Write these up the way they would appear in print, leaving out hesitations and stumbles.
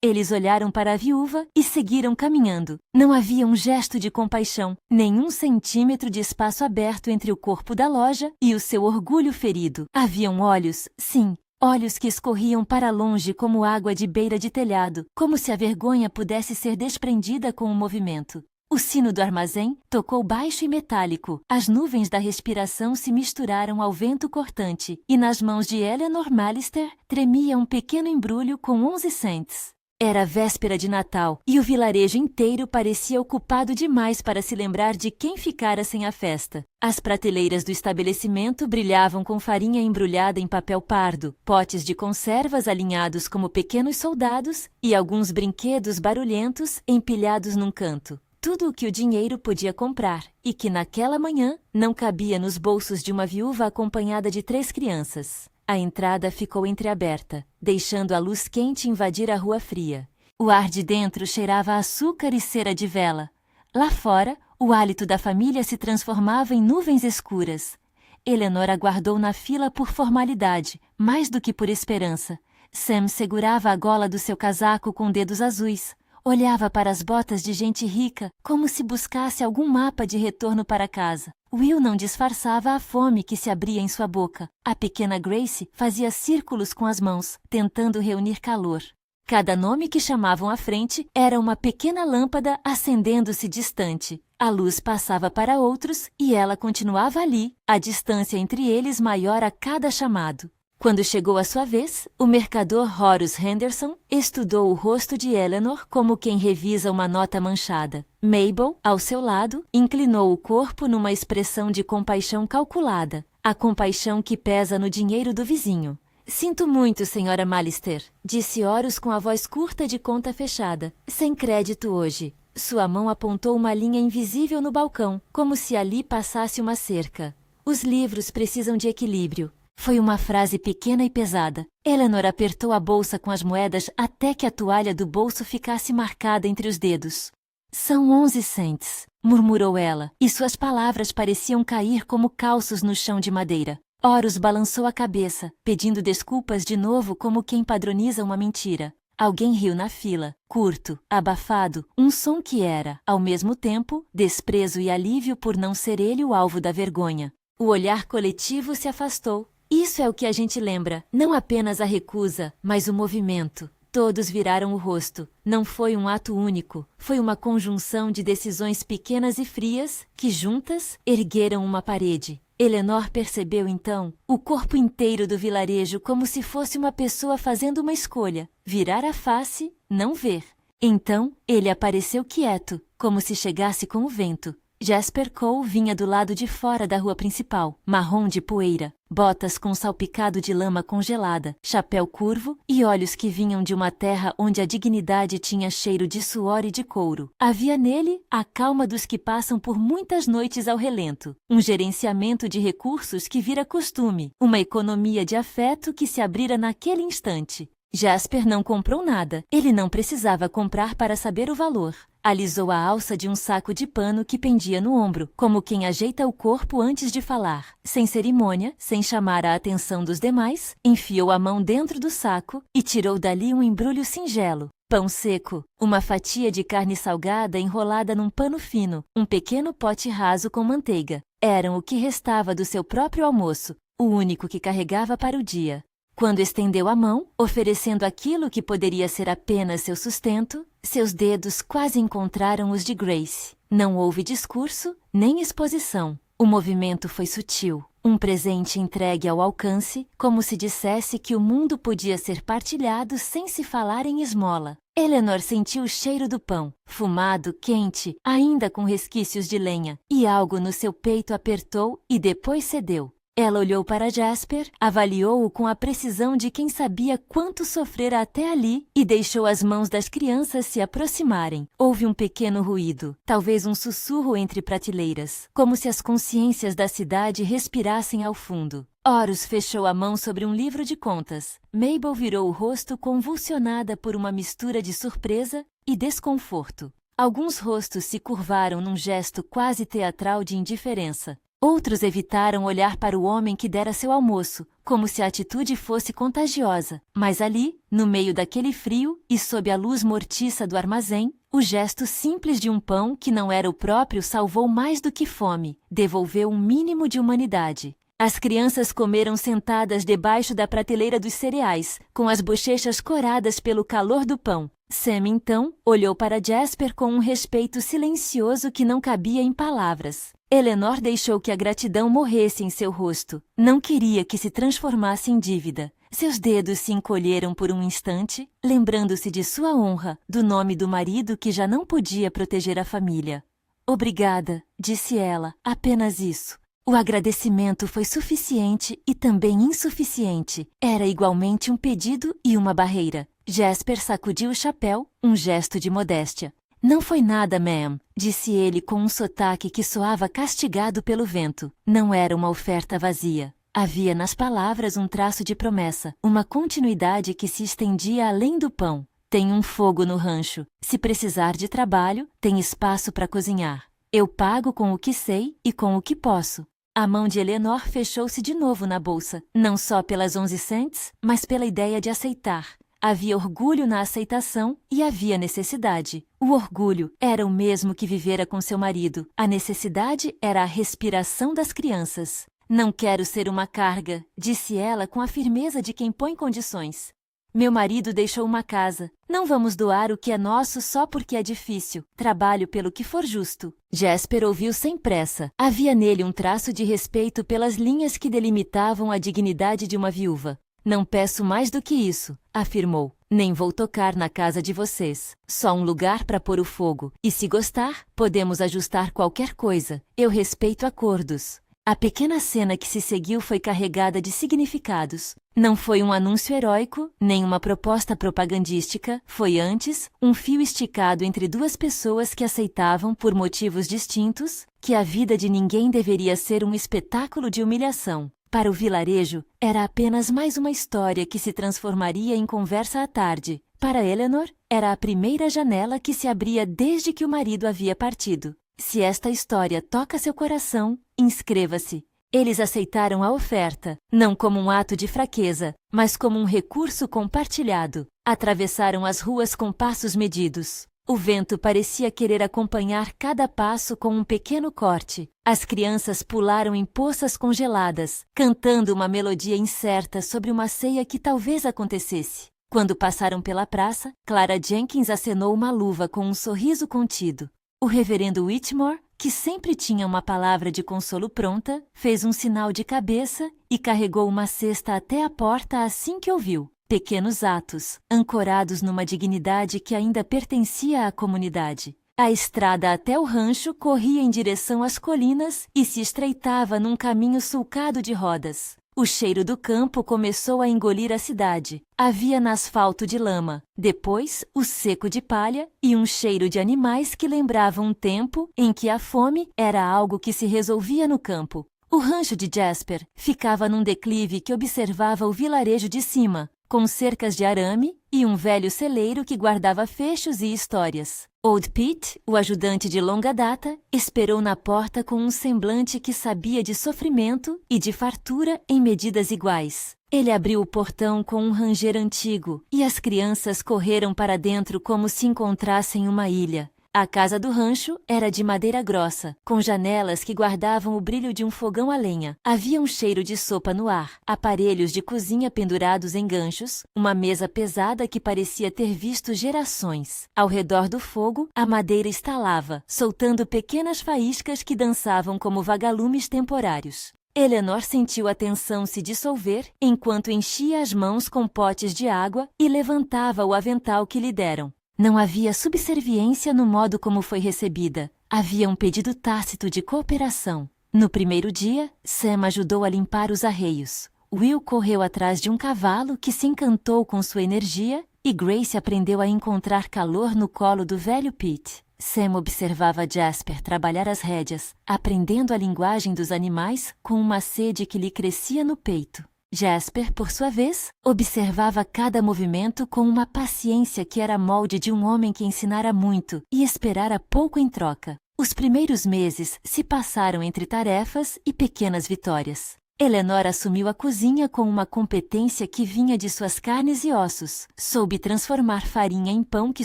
Eles olharam para a viúva e seguiram caminhando. Não havia um gesto de compaixão, nem um centímetro de espaço aberto entre o corpo da loja e o seu orgulho ferido. Haviam olhos, sim, olhos que escorriam para longe como água de beira de telhado, como se a vergonha pudesse ser desprendida com o movimento. O sino do armazém tocou baixo e metálico. As nuvens da respiração se misturaram ao vento cortante, e nas mãos de Eleanor Mallister tremia um pequeno embrulho com 11 cents. Era véspera de Natal, e o vilarejo inteiro parecia ocupado demais para se lembrar de quem ficara sem a festa. As prateleiras do estabelecimento brilhavam com farinha embrulhada em papel pardo, potes de conservas alinhados como pequenos soldados e alguns brinquedos barulhentos empilhados num canto. Tudo o que o dinheiro podia comprar, e que naquela manhã não cabia nos bolsos de uma viúva acompanhada de 3 crianças. A entrada ficou entreaberta, deixando a luz quente invadir a rua fria. O ar de dentro cheirava a açúcar e cera de vela. Lá fora, o hálito da família se transformava em nuvens escuras. Eleanor aguardou na fila por formalidade, mais do que por esperança. Sam segurava a gola do seu casaco com dedos azuis. Olhava para as botas de gente rica como se buscasse algum mapa de retorno para casa. Will não disfarçava a fome que se abria em sua boca. A pequena Grace fazia círculos com as mãos, tentando reunir calor. Cada nome que chamavam à frente era uma pequena lâmpada acendendo-se distante. A luz passava para outros e ela continuava ali, a distância entre eles maior a cada chamado. Quando chegou a sua vez, o mercador Horus Henderson estudou o rosto de Eleanor como quem revisa uma nota manchada. Mabel, ao seu lado, inclinou o corpo numa expressão de compaixão calculada, a compaixão que pesa no dinheiro do vizinho. Sinto muito, senhora Mallister, disse Horus com a voz curta de conta fechada. Sem crédito hoje. Sua mão apontou uma linha invisível no balcão, como se ali passasse uma cerca. Os livros precisam de equilíbrio. Foi uma frase pequena e pesada. Eleanor apertou a bolsa com as moedas até que a toalha do bolso ficasse marcada entre os dedos. São 11 cents, murmurou ela, e suas palavras pareciam cair como calços no chão de madeira. Horus balançou a cabeça, pedindo desculpas de novo como quem padroniza uma mentira. Alguém riu na fila, curto, abafado, um som que era, ao mesmo tempo, desprezo e alívio por não ser ele o alvo da vergonha. O olhar coletivo se afastou. Isso é o que a gente lembra, não apenas a recusa, mas o movimento. Todos viraram o rosto. Não foi um ato único, foi uma conjunção de decisões pequenas e frias que, juntas, ergueram uma parede. Eleanor percebeu então o corpo inteiro do vilarejo como se fosse uma pessoa fazendo uma escolha, virar a face, não ver. Então, ele apareceu quieto, como se chegasse com o vento. Jasper Cole vinha do lado de fora da rua principal, marrom de poeira, botas com salpicado de lama congelada, chapéu curvo e olhos que vinham de uma terra onde a dignidade tinha cheiro de suor e de couro. Havia nele a calma dos que passam por muitas noites ao relento, um gerenciamento de recursos que vira costume, uma economia de afeto que se abrira naquele instante. Jasper não comprou nada. Ele não precisava comprar para saber o valor. Alisou a alça de um saco de pano que pendia no ombro, como quem ajeita o corpo antes de falar. Sem cerimônia, sem chamar a atenção dos demais, enfiou a mão dentro do saco e tirou dali um embrulho singelo. Pão seco, uma fatia de carne salgada enrolada num pano fino, um pequeno pote raso com manteiga. Eram o que restava do seu próprio almoço, o único que carregava para o dia. Quando estendeu a mão, oferecendo aquilo que poderia ser apenas seu sustento, seus dedos quase encontraram os de Grace. Não houve discurso, nem exposição. O movimento foi sutil. Um presente entregue ao alcance, como se dissesse que o mundo podia ser partilhado sem se falar em esmola. Eleanor sentiu o cheiro do pão, fumado, quente, ainda com resquícios de lenha, e algo no seu peito apertou e depois cedeu. Ela olhou para Jasper, avaliou-o com a precisão de quem sabia quanto sofrera até ali e deixou as mãos das crianças se aproximarem. Houve um pequeno ruído, talvez um sussurro entre prateleiras, como se as consciências da cidade respirassem ao fundo. Horus fechou a mão sobre um livro de contas. Mabel virou o rosto convulsionada por uma mistura de surpresa e desconforto. Alguns rostos se curvaram num gesto quase teatral de indiferença. Outros evitaram olhar para o homem que dera seu almoço, como se a atitude fosse contagiosa. Mas ali, no meio daquele frio e sob a luz mortiça do armazém, o gesto simples de um pão que não era o próprio salvou mais do que fome, devolveu um mínimo de humanidade. As crianças comeram sentadas debaixo da prateleira dos cereais, com as bochechas coradas pelo calor do pão. Sam, então, olhou para Jasper com um respeito silencioso que não cabia em palavras. Eleanor deixou que a gratidão morresse em seu rosto. Não queria que se transformasse em dívida. Seus dedos se encolheram por um instante, lembrando-se de sua honra, do nome do marido que já não podia proteger a família. Obrigada, disse ela, apenas isso. O agradecimento foi suficiente e também insuficiente. Era igualmente um pedido e uma barreira. Jasper sacudiu o chapéu, um gesto de modéstia. Não foi nada, ma'am, disse ele com um sotaque que soava castigado pelo vento. Não era uma oferta vazia. Havia nas palavras um traço de promessa, uma continuidade que se estendia além do pão. Tem um fogo no rancho. Se precisar de trabalho, tem espaço para cozinhar. Eu pago com o que sei e com o que posso. A mão de Eleanor fechou-se de novo na bolsa, não só pelas 11 cents, mas pela ideia de aceitar. Havia orgulho na aceitação e havia necessidade. O orgulho era o mesmo que vivera com seu marido. A necessidade era a respiração das crianças. Não quero ser uma carga, disse ela com a firmeza de quem põe condições. Meu marido deixou uma casa. Não vamos doar o que é nosso só porque é difícil. Trabalho pelo que for justo. Jasper ouviu sem pressa. Havia nele um traço de respeito pelas linhas que delimitavam a dignidade de uma viúva. Não peço mais do que isso, afirmou. Nem vou tocar na casa de vocês. Só um lugar para pôr o fogo. E se gostar, podemos ajustar qualquer coisa. Eu respeito acordos. A pequena cena que se seguiu foi carregada de significados. Não foi um anúncio heróico, nem uma proposta propagandística, foi antes um fio esticado entre duas pessoas que aceitavam, por motivos distintos, que a vida de ninguém deveria ser um espetáculo de humilhação. Para o vilarejo, era apenas mais uma história que se transformaria em conversa à tarde. Para Eleanor, era a primeira janela que se abria desde que o marido havia partido. Se esta história toca seu coração, inscreva-se. Eles aceitaram a oferta, não como um ato de fraqueza, mas como um recurso compartilhado. Atravessaram as ruas com passos medidos. O vento parecia querer acompanhar cada passo com um pequeno corte. As crianças pularam em poças congeladas, cantando uma melodia incerta sobre uma ceia que talvez acontecesse. Quando passaram pela praça, Clara Jenkins acenou uma luva com um sorriso contido. O reverendo Whitmore, que sempre tinha uma palavra de consolo pronta, fez um sinal de cabeça e carregou uma cesta até a porta assim que ouviu. Pequenos atos, ancorados numa dignidade que ainda pertencia à comunidade. A estrada até o rancho corria em direção às colinas e se estreitava num caminho sulcado de rodas. O cheiro do campo começou a engolir a cidade. Havia no asfalto de lama, depois o seco de palha e um cheiro de animais que lembravam um tempo em que a fome era algo que se resolvia no campo. O rancho de Jasper ficava num declive que observava o vilarejo de cima, com cercas de arame e um velho celeiro que guardava fechos e histórias. Old Pete, o ajudante de longa data, esperou na porta com um semblante que sabia de sofrimento e de fartura em medidas iguais. Ele abriu o portão com um ranger antigo e as crianças correram para dentro como se encontrassem uma ilha. A casa do rancho era de madeira grossa, com janelas que guardavam o brilho de um fogão a lenha. Havia um cheiro de sopa no ar, aparelhos de cozinha pendurados em ganchos, uma mesa pesada que parecia ter visto gerações. Ao redor do fogo, a madeira estalava, soltando pequenas faíscas que dançavam como vagalumes temporários. Eleanor sentiu a tensão se dissolver enquanto enchia as mãos com potes de água e levantava o avental que lhe deram. Não havia subserviência no modo como foi recebida. Havia um pedido tácito de cooperação. No primeiro dia, Sam ajudou a limpar os arreios. Will correu atrás de um cavalo que se encantou com sua energia e Grace aprendeu a encontrar calor no colo do velho Pete. Sam observava Jasper trabalhar as rédeas, aprendendo a linguagem dos animais com uma sede que lhe crescia no peito. Jasper, por sua vez, observava cada movimento com uma paciência que era molde de um homem que ensinara muito e esperara pouco em troca. Os primeiros meses se passaram entre tarefas e pequenas vitórias. Eleanor assumiu a cozinha com uma competência que vinha de suas carnes e ossos. Soube transformar farinha em pão que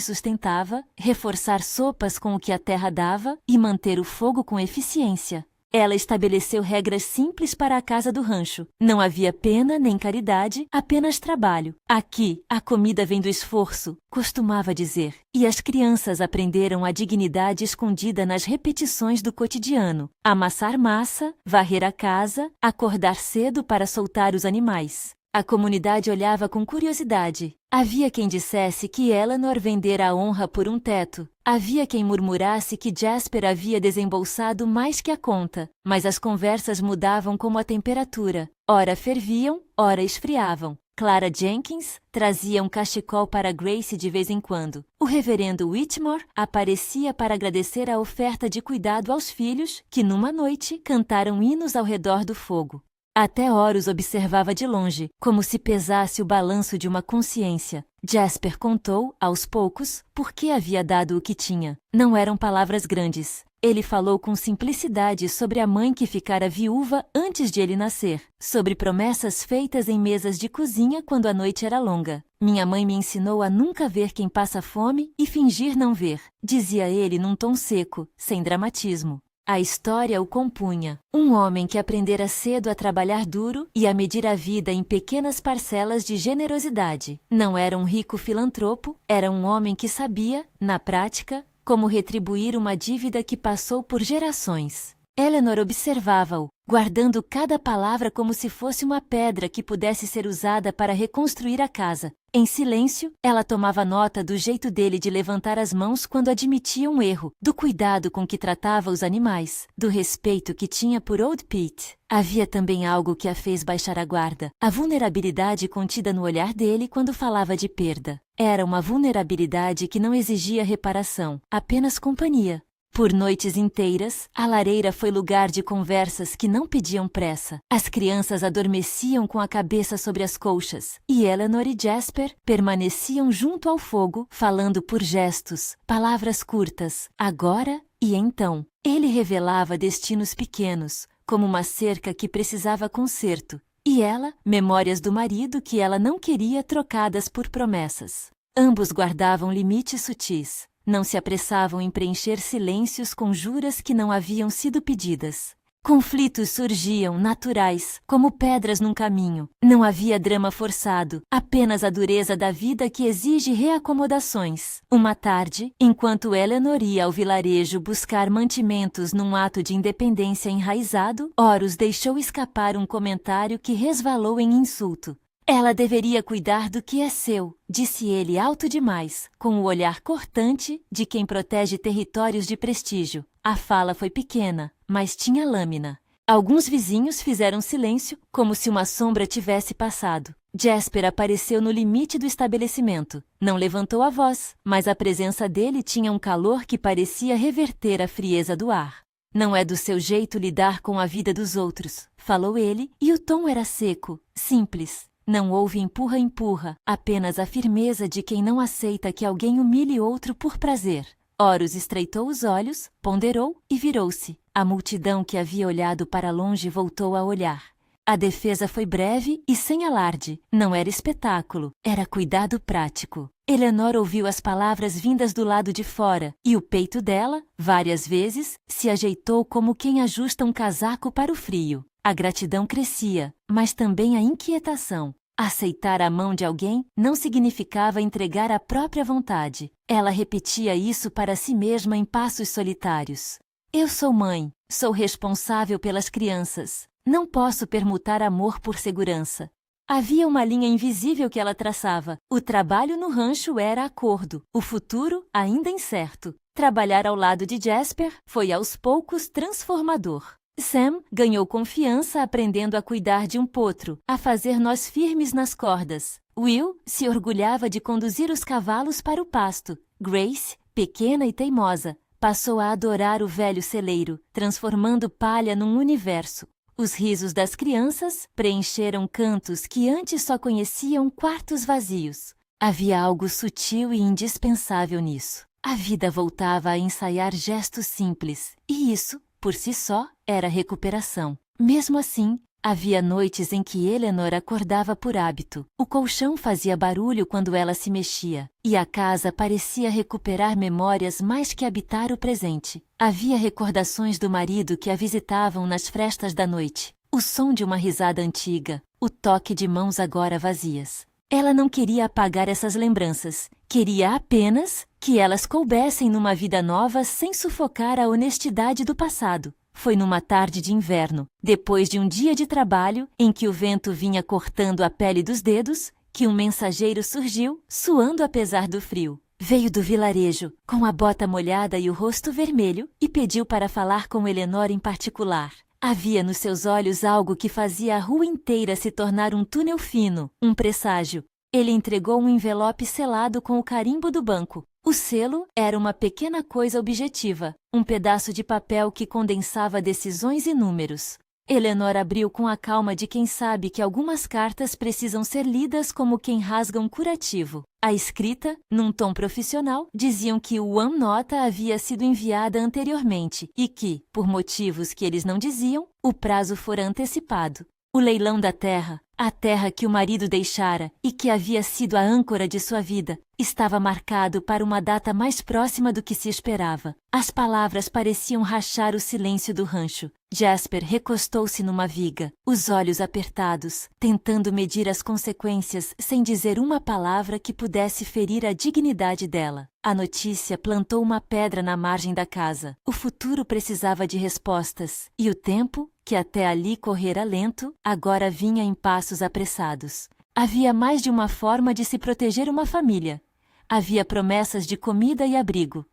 sustentava, reforçar sopas com o que a terra dava e manter o fogo com eficiência. Ela estabeleceu regras simples para a casa do rancho. Não havia pena nem caridade, apenas trabalho. Aqui, a comida vem do esforço, costumava dizer. E as crianças aprenderam a dignidade escondida nas repetições do cotidiano. Amassar massa, varrer a casa, acordar cedo para soltar os animais. A comunidade olhava com curiosidade. Havia quem dissesse que Eleanor vendera a honra por um teto. Havia quem murmurasse que Jasper havia desembolsado mais que a conta. Mas as conversas mudavam como a temperatura. Ora ferviam, ora esfriavam. Clara Jenkins trazia um cachecol para Grace de vez em quando. O reverendo Whitmore aparecia para agradecer a oferta de cuidado aos filhos que, numa noite, cantaram hinos ao redor do fogo. Até Horus observava de longe, como se pesasse o balanço de uma consciência. Jasper contou, aos poucos, por que havia dado o que tinha. Não eram palavras grandes. Ele falou com simplicidade sobre a mãe que ficara viúva antes de ele nascer, sobre promessas feitas em mesas de cozinha quando a noite era longa. Minha mãe me ensinou a nunca ver quem passa fome e fingir não ver, dizia ele num tom seco, sem dramatismo. A história o compunha. Um homem que aprendera cedo a trabalhar duro e a medir a vida em pequenas parcelas de generosidade. Não era um rico filantropo, era um homem que sabia, na prática, como retribuir uma dívida que passou por gerações. Eleanor observava-o, guardando cada palavra como se fosse uma pedra que pudesse ser usada para reconstruir a casa. Em silêncio, ela tomava nota do jeito dele de levantar as mãos quando admitia um erro, do cuidado com que tratava os animais, do respeito que tinha por Old Pete. Havia também algo que a fez baixar a guarda, a vulnerabilidade contida no olhar dele quando falava de perda. Era uma vulnerabilidade que não exigia reparação, apenas companhia. Por noites inteiras, a lareira foi lugar de conversas que não pediam pressa. As crianças adormeciam com a cabeça sobre as colchas, e Eleanor e Jasper permaneciam junto ao fogo, falando por gestos, palavras curtas, agora e então. Ele revelava destinos pequenos, como uma cerca que precisava conserto, e ela, memórias do marido que ela não queria trocadas por promessas. Ambos guardavam limites sutis. Não se apressavam em preencher silêncios com juras que não haviam sido pedidas. Conflitos surgiam, naturais, como pedras num caminho. Não havia drama forçado, apenas a dureza da vida que exige reacomodações. Uma tarde, enquanto Eleanor ia ao vilarejo buscar mantimentos num ato de independência enraizado, Horus deixou escapar um comentário que resvalou em insulto. Ela deveria cuidar do que é seu, disse ele alto demais, com o olhar cortante de quem protege territórios de prestígio. A fala foi pequena, mas tinha lâmina. Alguns vizinhos fizeram silêncio, como se uma sombra tivesse passado. Jasper apareceu no limite do estabelecimento. Não levantou a voz, mas a presença dele tinha um calor que parecia reverter a frieza do ar. Não é do seu jeito lidar com a vida dos outros, falou ele, e o tom era seco, simples. Não houve empurra-empurra, apenas a firmeza de quem não aceita que alguém humilhe outro por prazer. Horus estreitou os olhos, ponderou e virou-se. A multidão que havia olhado para longe voltou a olhar. A defesa foi breve e sem alarde. Não era espetáculo, era cuidado prático. Eleanor ouviu as palavras vindas do lado de fora, e o peito dela, várias vezes, se ajeitou como quem ajusta um casaco para o frio. A gratidão crescia, mas também a inquietação. Aceitar a mão de alguém não significava entregar a própria vontade. Ela repetia isso para si mesma em passos solitários. Eu sou mãe, sou responsável pelas crianças. Não posso permutar amor por segurança. Havia uma linha invisível que ela traçava. O trabalho no rancho era acordo, o futuro ainda incerto. Trabalhar ao lado de Jasper foi aos poucos transformador. Sam ganhou confiança aprendendo a cuidar de um potro, a fazer nós firmes nas cordas. Will se orgulhava de conduzir os cavalos para o pasto. Grace, pequena e teimosa, passou a adorar o velho celeiro, transformando palha num universo. Os risos das crianças preencheram cantos que antes só conheciam quartos vazios. Havia algo sutil e indispensável nisso. A vida voltava a ensaiar gestos simples, e isso, por si só, era recuperação. Mesmo assim, havia noites em que Eleanor acordava por hábito. O colchão fazia barulho quando ela se mexia, e a casa parecia recuperar memórias mais que habitar o presente. Havia recordações do marido que a visitavam nas frestas da noite, o som de uma risada antiga, o toque de mãos agora vazias. Ela não queria apagar essas lembranças, queria apenas que elas coubessem numa vida nova sem sufocar a honestidade do passado. Foi numa tarde de inverno, depois de um dia de trabalho, em que o vento vinha cortando a pele dos dedos, que um mensageiro surgiu, suando apesar do frio. Veio do vilarejo, com a bota molhada e o rosto vermelho, e pediu para falar com Eleanor em particular. Havia nos seus olhos algo que fazia a rua inteira se tornar um túnel fino, um presságio. Ele entregou um envelope selado com o carimbo do banco. O selo era uma pequena coisa objetiva, um pedaço de papel que condensava decisões e números. Eleanor abriu com a calma de quem sabe que algumas cartas precisam ser lidas como quem rasga um curativo. A escrita, num tom profissional, diziam que One nota havia sido enviada anteriormente e que, por motivos que eles não diziam, o prazo fora antecipado. O leilão da terra, a terra que o marido deixara e que havia sido a âncora de sua vida, estava marcado para uma data mais próxima do que se esperava. As palavras pareciam rachar o silêncio do rancho. Jasper recostou-se numa viga, os olhos apertados, tentando medir as consequências sem dizer uma palavra que pudesse ferir a dignidade dela. A notícia plantou uma pedra na margem da casa. O futuro precisava de respostas, e o tempo, que até ali correra lento, agora vinha em passos apressados. Havia mais de uma forma de se proteger uma família. Havia promessas de comida e abrigo.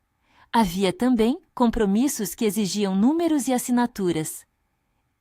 Havia também compromissos que exigiam números e assinaturas.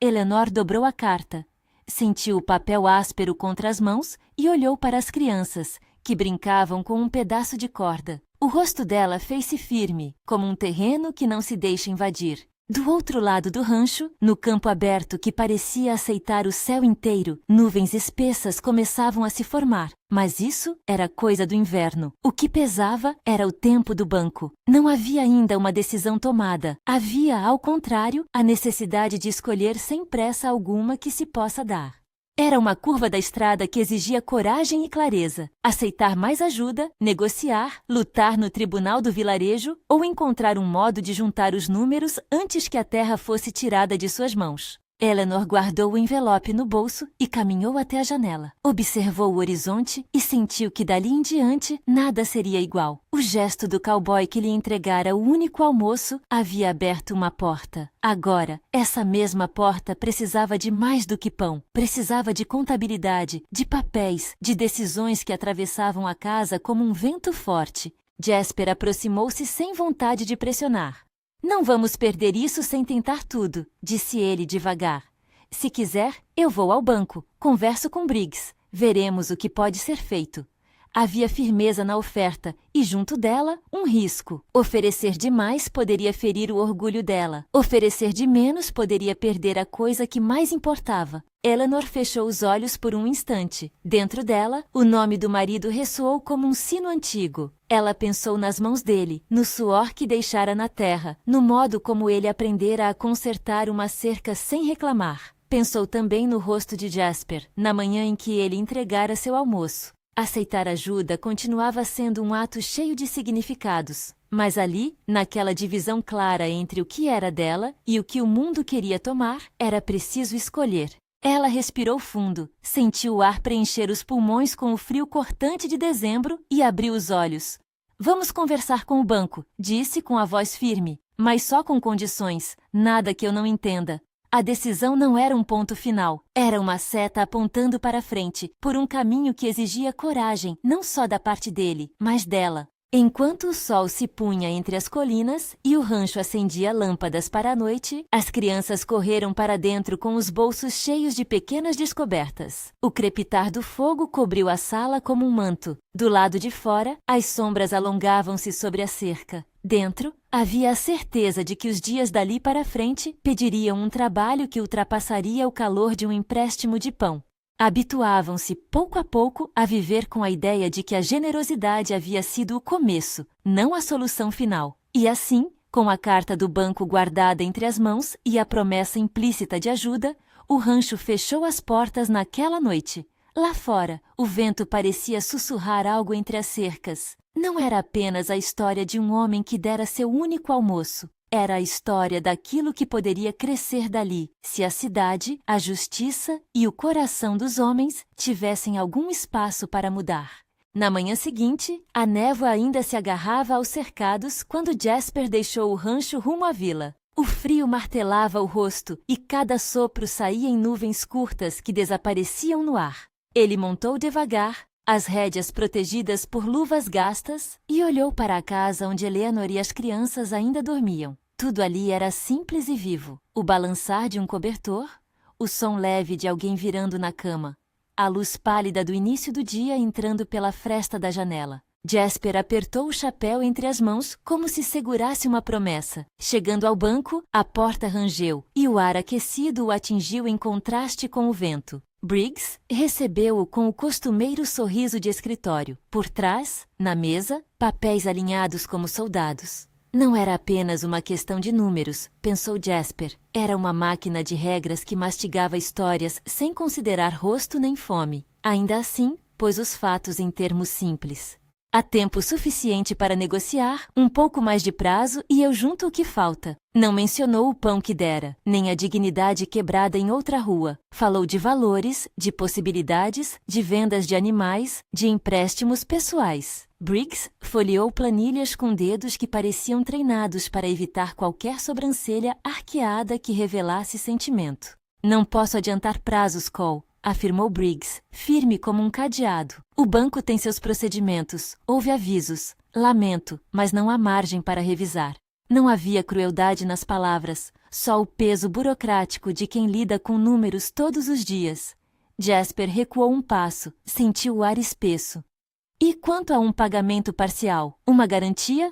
Eleanor dobrou a carta, sentiu o papel áspero contra as mãos e olhou para as crianças, que brincavam com um pedaço de corda. O rosto dela fez-se firme, como um terreno que não se deixa invadir. Do outro lado do rancho, no campo aberto que parecia aceitar o céu inteiro, nuvens espessas começavam a se formar. Mas isso era coisa do inverno. O que pesava era o tempo do banco. Não havia ainda uma decisão tomada. Havia, ao contrário, a necessidade de escolher sem pressa alguma que se possa dar. Era uma curva da estrada que exigia coragem e clareza. Aceitar mais ajuda, negociar, lutar no tribunal do vilarejo ou encontrar um modo de juntar os números antes que a terra fosse tirada de suas mãos. Eleanor guardou o envelope no bolso e caminhou até a janela. Observou o horizonte e sentiu que dali em diante nada seria igual. O gesto do cowboy que lhe entregara o único almoço havia aberto uma porta. Agora, essa mesma porta precisava de mais do que pão. Precisava de contabilidade, de papéis, de decisões que atravessavam a casa como um vento forte. Jasper aproximou-se sem vontade de pressionar. Não vamos perder isso sem tentar tudo, disse ele devagar. Se quiser, eu vou ao banco, converso com Briggs, veremos o que pode ser feito. Havia firmeza na oferta e, junto dela, um risco. Oferecer demais poderia ferir o orgulho dela. Oferecer de menos poderia perder a coisa que mais importava. Eleanor fechou os olhos por um instante. Dentro dela, o nome do marido ressoou como um sino antigo. Ela pensou nas mãos dele, no suor que deixara na terra, no modo como ele aprendera a consertar uma cerca sem reclamar. Pensou também no rosto de Jasper, na manhã em que ele entregara seu almoço. Aceitar ajuda continuava sendo um ato cheio de significados, mas ali, naquela divisão clara entre o que era dela e o que o mundo queria tomar, era preciso escolher. Ela respirou fundo, sentiu o ar preencher os pulmões com o frio cortante de dezembro e abriu os olhos. Vamos conversar com o banco, disse com a voz firme, mas só com condições, nada que eu não entenda. A decisão não era um ponto final, era uma seta apontando para frente, por um caminho que exigia coragem, não só da parte dele, mas dela. Enquanto o sol se punha entre as colinas e o rancho acendia lâmpadas para a noite, as crianças correram para dentro com os bolsos cheios de pequenas descobertas. O crepitar do fogo cobriu a sala como um manto. Do lado de fora, as sombras alongavam-se sobre a cerca. Dentro, havia a certeza de que os dias dali para frente pediriam um trabalho que ultrapassaria o calor de um empréstimo de pão. Habituavam-se pouco a pouco a viver com a ideia de que a generosidade havia sido o começo, não a solução final. E assim, com a carta do banco guardada entre as mãos e a promessa implícita de ajuda, o rancho fechou as portas naquela noite. Lá fora, o vento parecia sussurrar algo entre as cercas. Não era apenas a história de um homem que dera seu único almoço. Era a história daquilo que poderia crescer dali, se a cidade, a justiça e o coração dos homens tivessem algum espaço para mudar. Na manhã seguinte, a névoa ainda se agarrava aos cercados quando Jasper deixou o rancho rumo à vila. O frio martelava o rosto e cada sopro saía em nuvens curtas que desapareciam no ar. Ele montou devagar, as rédeas protegidas por luvas gastas, e olhou para a casa onde Eleanor e as crianças ainda dormiam. Tudo ali era simples e vivo. O balançar de um cobertor, o som leve de alguém virando na cama, a luz pálida do início do dia entrando pela fresta da janela. Jasper apertou o chapéu entre as mãos como se segurasse uma promessa. Chegando ao banco, a porta rangeu e o ar aquecido o atingiu em contraste com o vento. Briggs recebeu-o com o costumeiro sorriso de escritório. Por trás, na mesa, papéis alinhados como soldados. Não era apenas uma questão de números, pensou Jasper. Era uma máquina de regras que mastigava histórias sem considerar rosto nem fome. Ainda assim, pôs os fatos em termos simples. Há tempo suficiente para negociar, um pouco mais de prazo e eu junto o que falta. Não mencionou o pão que dera, nem a dignidade quebrada em outra rua. Falou de valores, de possibilidades, de vendas de animais, de empréstimos pessoais. Briggs folheou planilhas com dedos que pareciam treinados para evitar qualquer sobrancelha arqueada que revelasse sentimento. Não posso adiantar prazos, Cole, afirmou Briggs, firme como um cadeado. O banco tem seus procedimentos, houve avisos. Lamento, mas não há margem para revisar. Não havia crueldade nas palavras, só o peso burocrático de quem lida com números todos os dias. Jasper recuou um passo, sentiu o ar espesso. E quanto a um pagamento parcial, uma garantia?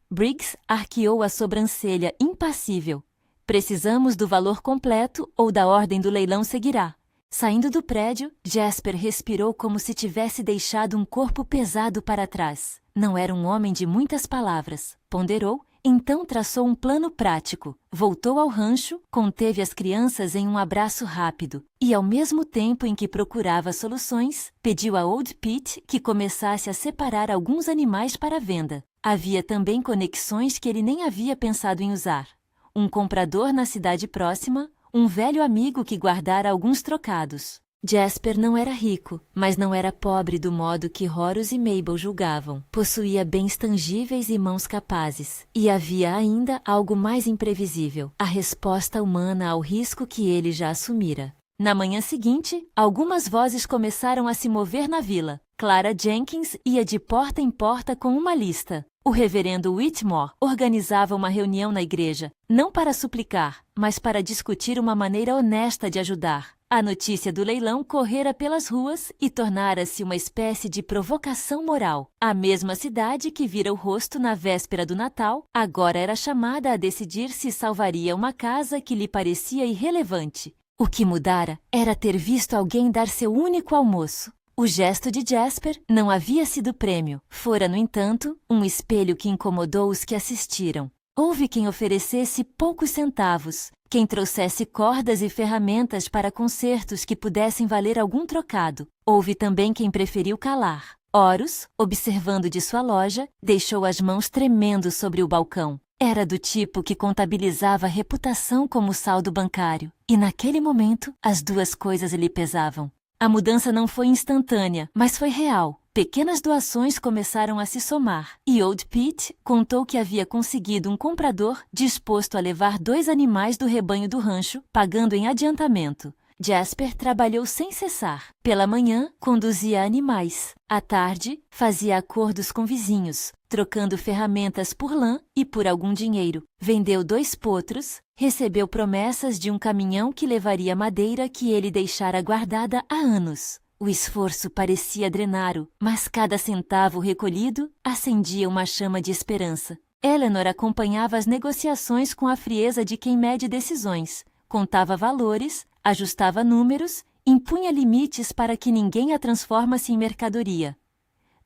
Briggs arqueou a sobrancelha impassível. Precisamos do valor completo ou da ordem do leilão seguirá. Saindo do prédio, Jasper respirou como se tivesse deixado um corpo pesado para trás. Não era um homem de muitas palavras, ponderou, então traçou um plano prático. Voltou ao rancho, conteve as crianças em um abraço rápido e, ao mesmo tempo em que procurava soluções, pediu a Old Pete que começasse a separar alguns animais para venda. Havia também conexões que ele nem havia pensado em usar. Um comprador na cidade próxima, um velho amigo que guardara alguns trocados. Jasper não era rico, mas não era pobre do modo que Horus e Mabel julgavam. Possuía bens tangíveis e mãos capazes. E havia ainda algo mais imprevisível, a resposta humana ao risco que ele já assumira. Na manhã seguinte, algumas vozes começaram a se mover na vila. Clara Jenkins ia de porta em porta com uma lista. O reverendo Whitmore organizava uma reunião na igreja, não para suplicar, mas para discutir uma maneira honesta de ajudar. A notícia do leilão correra pelas ruas e tornara-se uma espécie de provocação moral. A mesma cidade que vira o rosto na véspera do Natal, agora era chamada a decidir se salvaria uma casa que lhe parecia irrelevante. O que mudara era ter visto alguém dar seu único almoço. O gesto de Jasper não havia sido prêmio. Fora, no entanto, um espelho que incomodou os que assistiram. Houve quem oferecesse poucos centavos, quem trouxesse cordas e ferramentas para consertos que pudessem valer algum trocado. Houve também quem preferiu calar. Horus, observando de sua loja, deixou as mãos tremendo sobre o balcão. Era do tipo que contabilizava a reputação como saldo bancário. E naquele momento, as duas coisas lhe pesavam. A mudança não foi instantânea, mas foi real. Pequenas doações começaram a se somar, e Old Pete contou que havia conseguido um comprador disposto a levar 2 animais do rebanho do rancho, pagando em adiantamento. Jasper trabalhou sem cessar. Pela manhã, conduzia animais. À tarde, fazia acordos com vizinhos, trocando ferramentas por lã e por algum dinheiro. Vendeu 2 potros, recebeu promessas de um caminhão que levaria madeira que ele deixara guardada há anos. O esforço parecia drená-lo, mas cada centavo recolhido acendia uma chama de esperança. Eleanor acompanhava as negociações com a frieza de quem mede decisões, contava valores, ajustava números impunha limites para que ninguém a transformasse em mercadoria.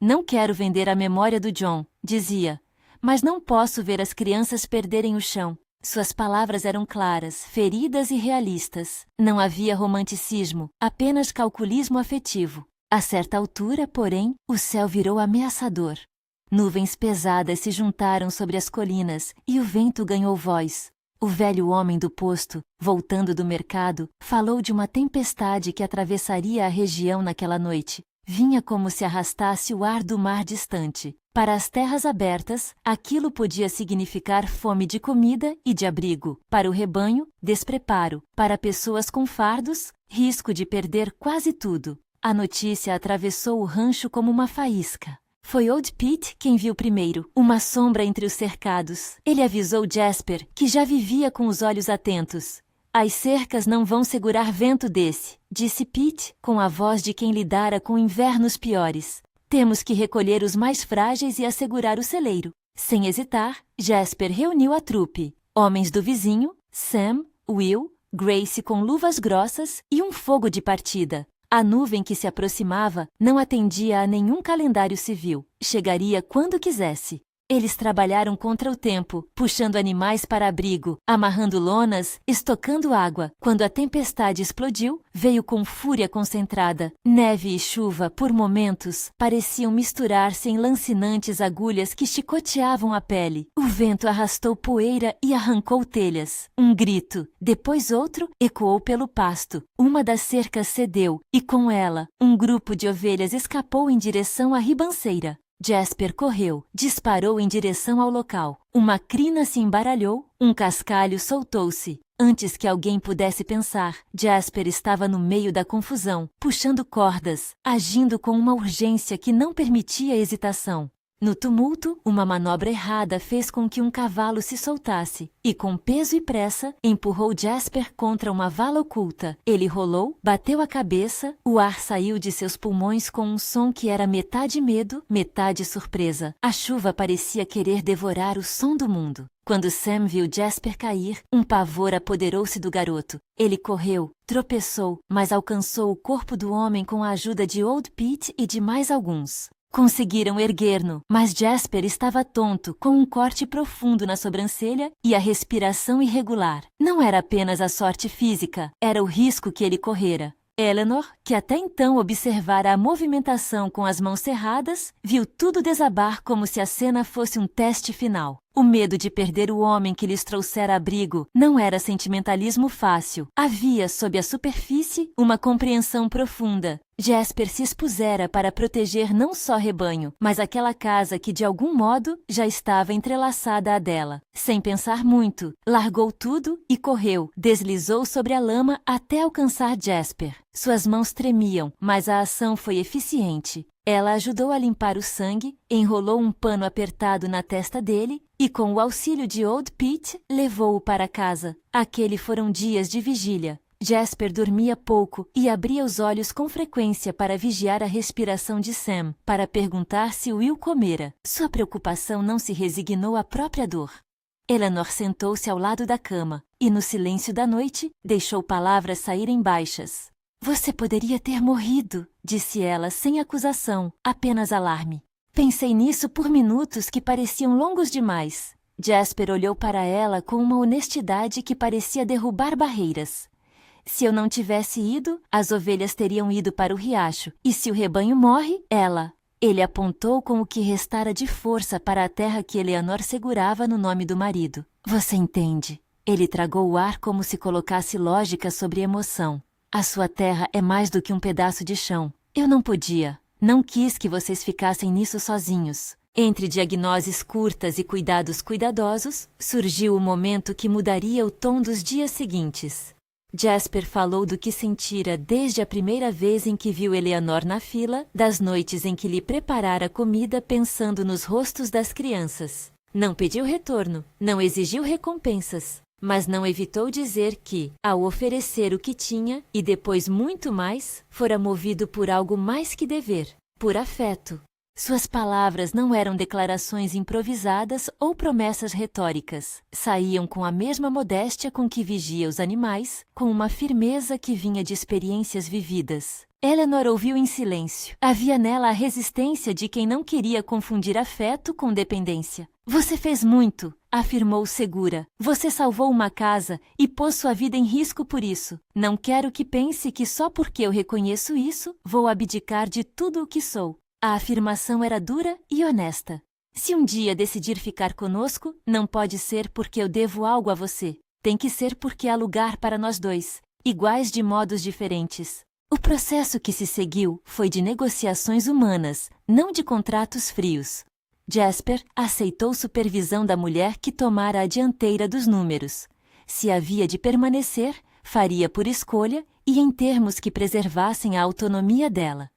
Não quero vender a memória do John, dizia, mas não posso ver as crianças perderem o chão. Suas palavras eram claras, feridas e realistas. Não havia romanticismo, apenas calculismo afetivo. A certa altura, porém, o céu virou ameaçador. Nuvens pesadas se juntaram sobre as colinas e o vento ganhou voz. O velho homem do posto, voltando do mercado, falou de uma tempestade que atravessaria a região naquela noite. Vinha como se arrastasse o ar do mar distante. Para as terras abertas, aquilo podia significar fome de comida e de abrigo. Para o rebanho, despreparo. Para pessoas com fardos, risco de perder quase tudo. A notícia atravessou o rancho como uma faísca. Foi Old Pete quem viu primeiro, uma sombra entre os cercados. Ele avisou Jasper, que já vivia com os olhos atentos. As cercas não vão segurar vento desse, disse Pete, com a voz de quem lidara com invernos piores. Temos que recolher os mais frágeis e assegurar o celeiro. Sem hesitar, Jasper reuniu a trupe. Homens do vizinho, Sam, Will, Grace com luvas grossas e um fogo de partida. A nuvem que se aproximava não atendia a nenhum calendário civil. Chegaria quando quisesse. Eles trabalharam contra o tempo, puxando animais para abrigo, amarrando lonas, estocando água. Quando a tempestade explodiu, veio com fúria concentrada. Neve e chuva, por momentos, pareciam misturar-se em lancinantes agulhas que chicoteavam a pele. O vento arrastou poeira e arrancou telhas. Um grito, depois outro, ecoou pelo pasto. Uma das cercas cedeu, e com ela, um grupo de ovelhas escapou em direção à ribanceira. Jasper correu, disparou em direção ao local. Uma crina se embaralhou, um cascalho soltou-se. Antes que alguém pudesse pensar, Jasper estava no meio da confusão, puxando cordas, agindo com uma urgência que não permitia hesitação. No tumulto, uma manobra errada fez com que um cavalo se soltasse e, com peso e pressa, empurrou Jasper contra uma vala oculta. Ele rolou, bateu a cabeça, o ar saiu de seus pulmões com um som que era metade medo, metade surpresa. A chuva parecia querer devorar o som do mundo. Quando Sam viu Jasper cair, um pavor apoderou-se do garoto. Ele correu, tropeçou, mas alcançou o corpo do homem com a ajuda de Old Pete e de mais alguns. Conseguiram erguer-no, mas Jasper estava tonto, com um corte profundo na sobrancelha e a respiração irregular. Não era apenas a sorte física, era o risco que ele correra. Eleanor, que até então observara a movimentação com as mãos cerradas, viu tudo desabar como se a cena fosse um teste final. O medo de perder o homem que lhes trouxera abrigo não era sentimentalismo fácil. Havia, sob a superfície, uma compreensão profunda. Jasper se expusera para proteger não só rebanho, mas aquela casa que de algum modo já estava entrelaçada à dela. Sem pensar muito, largou tudo e correu, deslizou sobre a lama até alcançar Jasper. Suas mãos tremiam, mas a ação foi eficiente. Ela ajudou a limpar o sangue, enrolou um pano apertado na testa dele e, com o auxílio de Old Pete, levou-o para casa. Aquele foram dias de vigília. Jasper dormia pouco e abria os olhos com frequência para vigiar a respiração de Sam, para perguntar se Will comera. Sua preocupação não se resignou à própria dor. Eleanor sentou-se ao lado da cama e, no silêncio da noite, deixou palavras saírem baixas. Você poderia ter morrido, disse ela sem acusação, apenas alarme. Pensei nisso por minutos que pareciam longos demais. Jasper olhou para ela com uma honestidade que parecia derrubar barreiras. Se eu não tivesse ido, as ovelhas teriam ido para o riacho. E se o rebanho morre, ela... Ele apontou com o que restara de força para a terra que Eleanor segurava no nome do marido. Você entende? Ele tragou o ar como se colocasse lógica sobre emoção. A sua terra é mais do que um pedaço de chão. Eu não podia. Não quis que vocês ficassem nisso sozinhos. Entre diagnoses curtas e cuidados cuidadosos, surgiu o momento que mudaria o tom dos dias seguintes. Jasper falou do que sentira desde a primeira vez em que viu Eleanor na fila, das noites em que lhe preparara comida pensando nos rostos das crianças. Não pediu retorno, não exigiu recompensas, mas não evitou dizer que, ao oferecer o que tinha, e depois muito mais, fora movido por algo mais que dever, por afeto. Suas palavras não eram declarações improvisadas ou promessas retóricas. Saíam com a mesma modéstia com que vigia os animais, com uma firmeza que vinha de experiências vividas. Eleanor ouviu em silêncio. Havia nela a resistência de quem não queria confundir afeto com dependência. Você fez muito, afirmou segura. Você salvou uma casa e pôs sua vida em risco por isso. Não quero que pense que só porque eu reconheço isso, vou abdicar de tudo o que sou. A afirmação era dura e honesta. Se um dia decidir ficar conosco, não pode ser porque eu devo algo a você. Tem que ser porque há lugar para nós dois, iguais de modos diferentes. O processo que se seguiu foi de negociações humanas, não de contratos frios. Jasper aceitou supervisão da mulher que tomara a dianteira dos números. Se havia de permanecer, faria por escolha e em termos que preservassem a autonomia dela.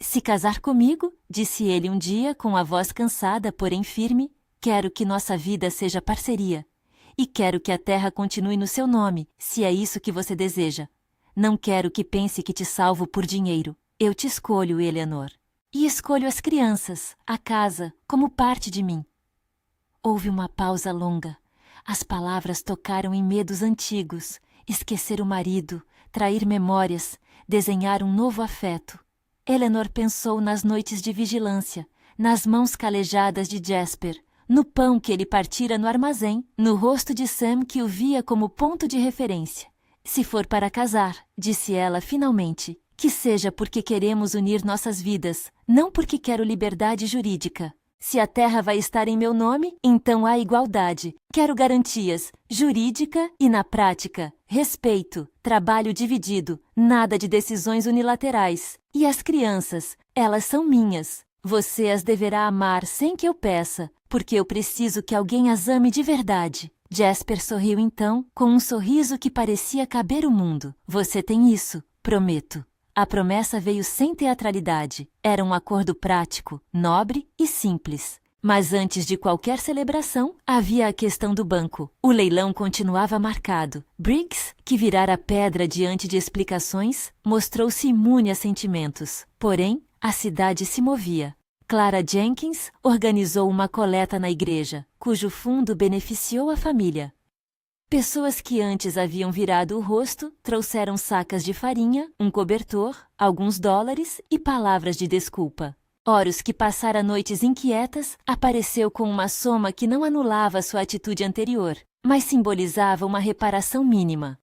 Se casar comigo, disse ele um dia com a voz cansada, porém firme, quero que nossa vida seja parceria. E quero que a terra continue no seu nome, se é isso que você deseja. Não quero que pense que te salvo por dinheiro. Eu te escolho, Eleanor. E escolho as crianças, a casa, como parte de mim. Houve uma pausa longa. As palavras tocaram em medos antigos. Esquecer o marido, trair memórias, desenhar um novo afeto. Eleanor pensou nas noites de vigilância, nas mãos calejadas de Jasper, no pão que ele partira no armazém, no rosto de Sam que o via como ponto de referência. Se for para casar, disse ela finalmente, que seja porque queremos unir nossas vidas, não porque quero liberdade jurídica. Se a terra vai estar em meu nome, então há igualdade. Quero garantias, jurídica e na prática, respeito, trabalho dividido, nada de decisões unilaterais. E as crianças, elas são minhas. Você as deverá amar sem que eu peça, porque eu preciso que alguém as ame de verdade. Jasper sorriu então, com um sorriso que parecia caber o mundo. Você tem isso, prometo. A promessa veio sem teatralidade. Era um acordo prático, nobre e simples. Mas antes de qualquer celebração, havia a questão do banco. O leilão continuava marcado. Briggs, que virara pedra diante de explicações, mostrou-se imune a sentimentos. Porém, a cidade se movia. Clara Jenkins organizou uma coleta na igreja, cujo fundo beneficiou a família. Pessoas que antes haviam virado o rosto trouxeram sacas de farinha, um cobertor, alguns dólares e palavras de desculpa. Horus, que passara noites inquietas, apareceu com uma soma que não anulava sua atitude anterior, mas simbolizava uma reparação mínima.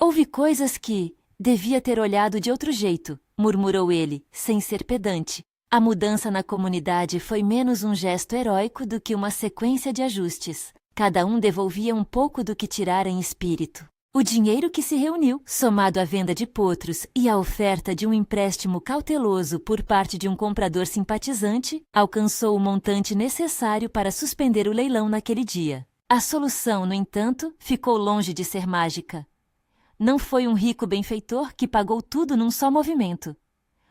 Houve coisas que devia ter olhado de outro jeito, murmurou ele, sem ser pedante. A mudança na comunidade foi menos um gesto heróico do que uma sequência de ajustes. Cada um devolvia um pouco do que tirara em espírito. O dinheiro que se reuniu, somado à venda de potros e à oferta de um empréstimo cauteloso por parte de um comprador simpatizante, alcançou o montante necessário para suspender o leilão naquele dia. A solução, no entanto, ficou longe de ser mágica. Não foi um rico benfeitor que pagou tudo num só movimento.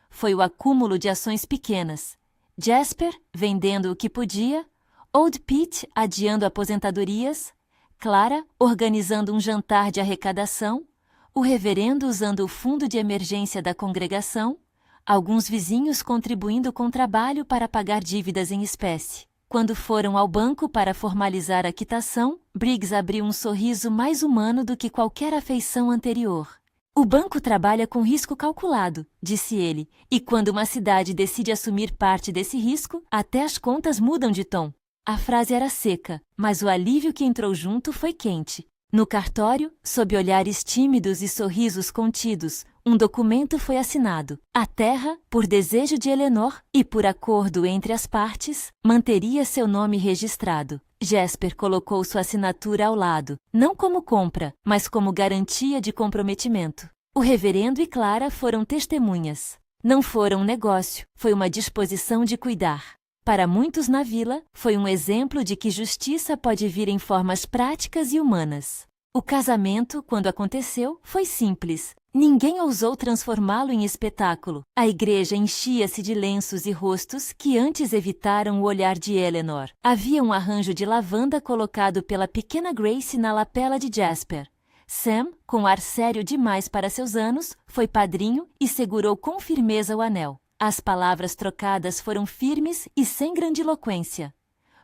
Foi o acúmulo de ações pequenas. Jasper, vendendo o que podia, Old Pete adiando aposentadorias, Clara organizando um jantar de arrecadação, o reverendo usando o fundo de emergência da congregação, alguns vizinhos contribuindo com trabalho para pagar dívidas em espécie. Quando foram ao banco para formalizar a quitação, Briggs abriu um sorriso mais humano do que qualquer afeição anterior. O banco trabalha com risco calculado, disse ele, e quando uma cidade decide assumir parte desse risco, até as contas mudam de tom. A frase era seca, mas o alívio que entrou junto foi quente. No cartório, sob olhares tímidos e sorrisos contidos, um documento foi assinado. A terra, por desejo de Eleanor e por acordo entre as partes, manteria seu nome registrado. Jasper colocou sua assinatura ao lado, não como compra, mas como garantia de comprometimento. O reverendo e Clara foram testemunhas. Não foram um negócio, foi uma disposição de cuidar. Para muitos na vila, foi um exemplo de que justiça pode vir em formas práticas e humanas. O casamento, quando aconteceu, foi simples. Ninguém ousou transformá-lo em espetáculo. A igreja enchia-se de lenços e rostos que antes evitaram o olhar de Eleanor. Havia um arranjo de lavanda colocado pela pequena Grace na lapela de Jasper. Sam, com ar sério demais para seus anos, foi padrinho e segurou com firmeza o anel. As palavras trocadas foram firmes e sem grandiloquência.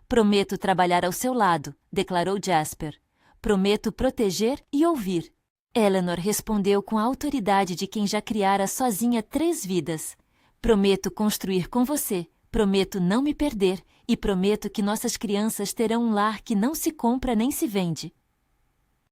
Prometo trabalhar ao seu lado, declarou Jasper. Prometo proteger e ouvir. Eleanor respondeu com a autoridade de quem já criara sozinha 3 vidas. Prometo construir com você, prometo não me perder e prometo que nossas crianças terão um lar que não se compra nem se vende.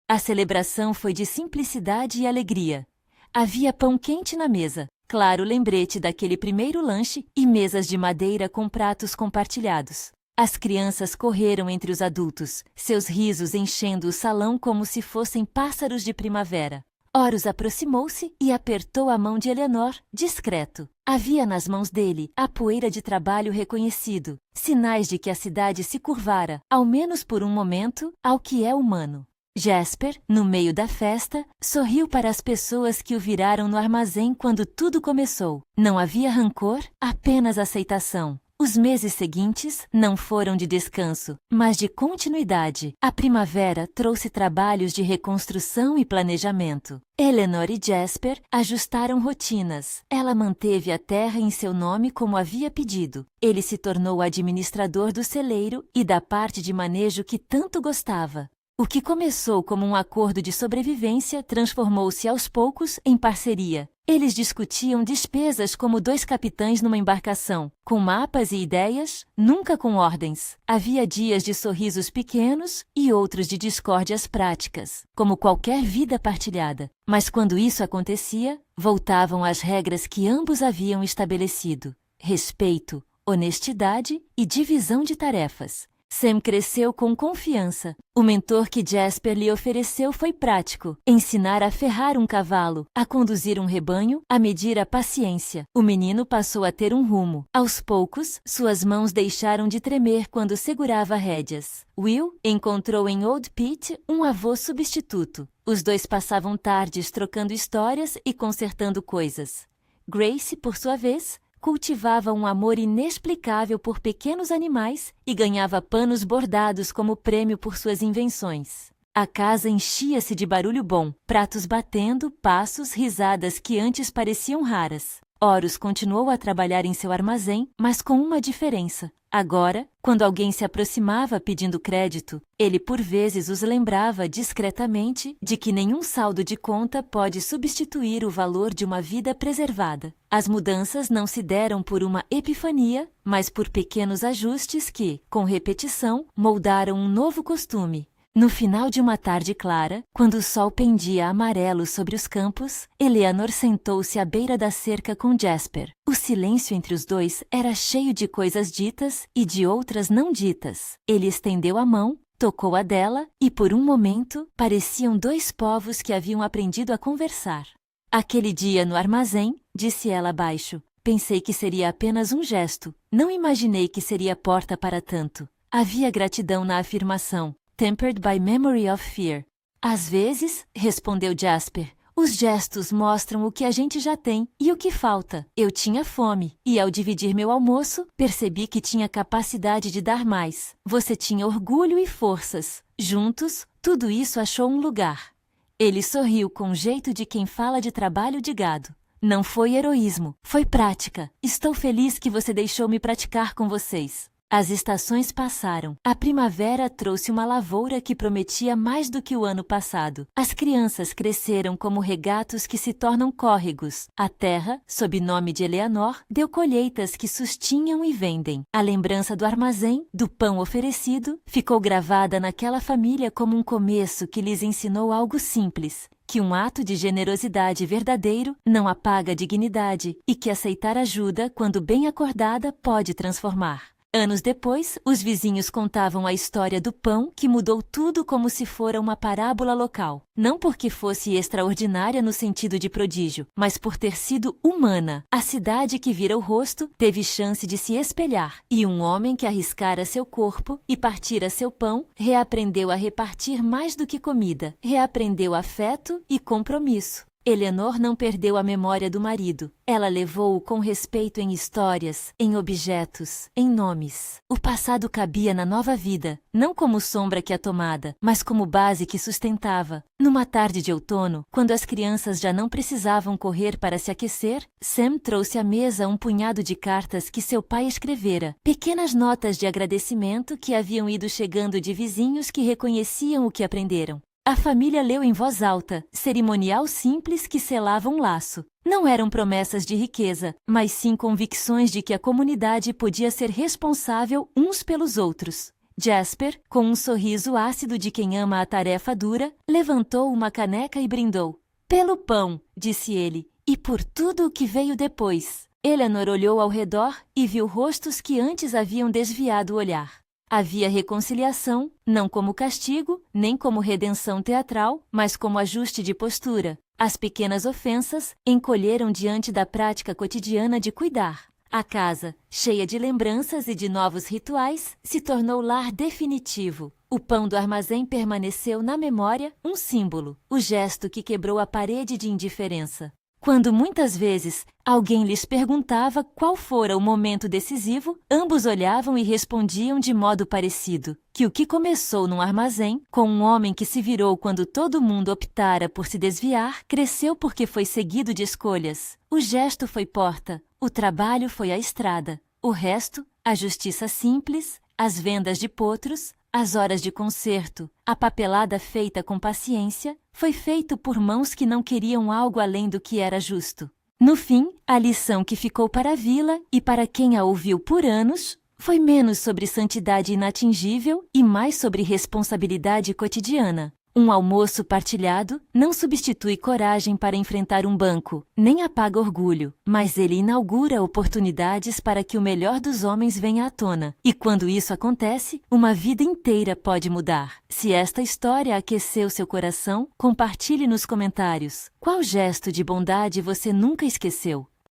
A celebração foi de simplicidade e alegria. Havia pão quente na mesa, claro lembrete daquele primeiro lanche e mesas de madeira com pratos compartilhados. As crianças correram entre os adultos, seus risos enchendo o salão como se fossem pássaros de primavera. Horus aproximou-se e apertou a mão de Eleanor, discreto. Havia nas mãos dele a poeira de trabalho reconhecido, sinais de que a cidade se curvara, ao menos por um momento, ao que é humano. Jasper, no meio da festa, sorriu para as pessoas que o viraram no armazém quando tudo começou. Não havia rancor, apenas aceitação. Os meses seguintes não foram de descanso, mas de continuidade. A primavera trouxe trabalhos de reconstrução e planejamento. Eleanor e Jasper ajustaram rotinas. Ela manteve a terra em seu nome como havia pedido. Ele se tornou o administrador do celeiro e da parte de manejo que tanto gostava. O que começou como um acordo de sobrevivência transformou-se aos poucos em parceria. Eles discutiam despesas como 2 capitães numa embarcação, com mapas e ideias, nunca com ordens. Havia dias de sorrisos pequenos e outros de discórdias práticas, como qualquer vida partilhada. Mas quando isso acontecia, voltavam às regras que ambos haviam estabelecido: respeito, honestidade e divisão de tarefas. Sam cresceu com confiança. O mentor que Jasper lhe ofereceu foi prático. Ensinar a ferrar um cavalo, a conduzir um rebanho, a medir a paciência. O menino passou a ter um rumo. Aos poucos, suas mãos deixaram de tremer quando segurava rédeas. Will encontrou em Old Pete um avô substituto. Os dois passavam tardes trocando histórias e consertando coisas. Grace, por sua vez, cultivava um amor inexplicável por pequenos animais e ganhava panos bordados como prêmio por suas invenções. A casa enchia-se de barulho bom, pratos batendo, passos, risadas que antes pareciam raras. Horus continuou a trabalhar em seu armazém, mas com uma diferença. Agora, quando alguém se aproximava pedindo crédito, ele por vezes os lembrava discretamente de que nenhum saldo de conta pode substituir o valor de uma vida preservada. As mudanças não se deram por uma epifania, mas por pequenos ajustes que, com repetição, moldaram um novo costume. No final de uma tarde clara, quando o sol pendia amarelo sobre os campos, Eleanor sentou-se à beira da cerca com Jasper. O silêncio entre os dois era cheio de coisas ditas e de outras não ditas. Ele estendeu a mão, tocou a dela e, por um momento, pareciam 2 povos que haviam aprendido a conversar. Aquele dia no armazém, disse ela baixo, pensei que seria apenas um gesto. Não imaginei que seria porta para tanto. Havia gratidão na afirmação. Tempered by memory of fear. Às vezes, respondeu Jasper, os gestos mostram o que a gente já tem e o que falta. Eu tinha fome, e ao dividir meu almoço, percebi que tinha capacidade de dar mais. Você tinha orgulho e forças. Juntos, tudo isso achou um lugar. Ele sorriu com o jeito de quem fala de trabalho de gado. Não foi heroísmo, foi prática. Estou feliz que você deixou-me praticar com vocês. As estações passaram. A primavera trouxe uma lavoura que prometia mais do que o ano passado. As crianças cresceram como regatos que se tornam córregos. A terra, sob nome de Eleanor, deu colheitas que sustinham e vendem. A lembrança do armazém, do pão oferecido, ficou gravada naquela família como um começo que lhes ensinou algo simples. Que um ato de generosidade verdadeiro não apaga a dignidade e que aceitar ajuda, quando bem acordada, pode transformar. Anos depois, os vizinhos contavam a história do pão que mudou tudo como se fora uma parábola local. Não porque fosse extraordinária no sentido de prodígio, mas por ter sido humana. A cidade que vira o rosto teve chance de se espelhar, e um homem que arriscara seu corpo e partira seu pão reaprendeu a repartir mais do que comida, reaprendeu afeto e compromisso. Eleanor não perdeu a memória do marido. Ela levou-o com respeito em histórias, em objetos, em nomes. O passado cabia na nova vida, não como sombra que a tomada, mas como base que sustentava. Numa tarde de outono, quando as crianças já não precisavam correr para se aquecer, Sam trouxe à mesa um punhado de cartas que seu pai escrevera, pequenas notas de agradecimento que haviam ido chegando de vizinhos que reconheciam o que aprenderam. A família leu em voz alta, cerimonial simples que selava um laço. Não eram promessas de riqueza, mas sim convicções de que a comunidade podia ser responsável uns pelos outros. Jasper, com um sorriso ácido de quem ama a tarefa dura, levantou uma caneca e brindou. Pelo pão, disse ele, e por tudo o que veio depois. Eleanor olhou ao redor e viu rostos que antes haviam desviado o olhar. Havia reconciliação, não como castigo, nem como redenção teatral, mas como ajuste de postura. As pequenas ofensas encolheram diante da prática cotidiana de cuidar. A casa, cheia de lembranças e de novos rituais, se tornou lar definitivo. O pão do armazém permaneceu na memória um símbolo, o gesto que quebrou a parede de indiferença. Quando muitas vezes alguém lhes perguntava qual fora o momento decisivo, ambos olhavam e respondiam de modo parecido, que o que começou num armazém, com um homem que se virou quando todo mundo optara por se desviar, cresceu porque foi seguido de escolhas. O gesto foi porta, o trabalho foi a estrada, o resto, a justiça simples, as vendas de potros, as horas de concerto, a papelada feita com paciência, foi feito por mãos que não queriam algo além do que era justo. No fim, a lição que ficou para a vila e para quem a ouviu por anos foi menos sobre santidade inatingível e mais sobre responsabilidade cotidiana. Um almoço partilhado não substitui coragem para enfrentar um banco, nem apaga orgulho, mas ele inaugura oportunidades para que o melhor dos homens venha à tona. E quando isso acontece, uma vida inteira pode mudar. Se esta história aqueceu seu coração, compartilhe nos comentários. Qual gesto de bondade você nunca esqueceu?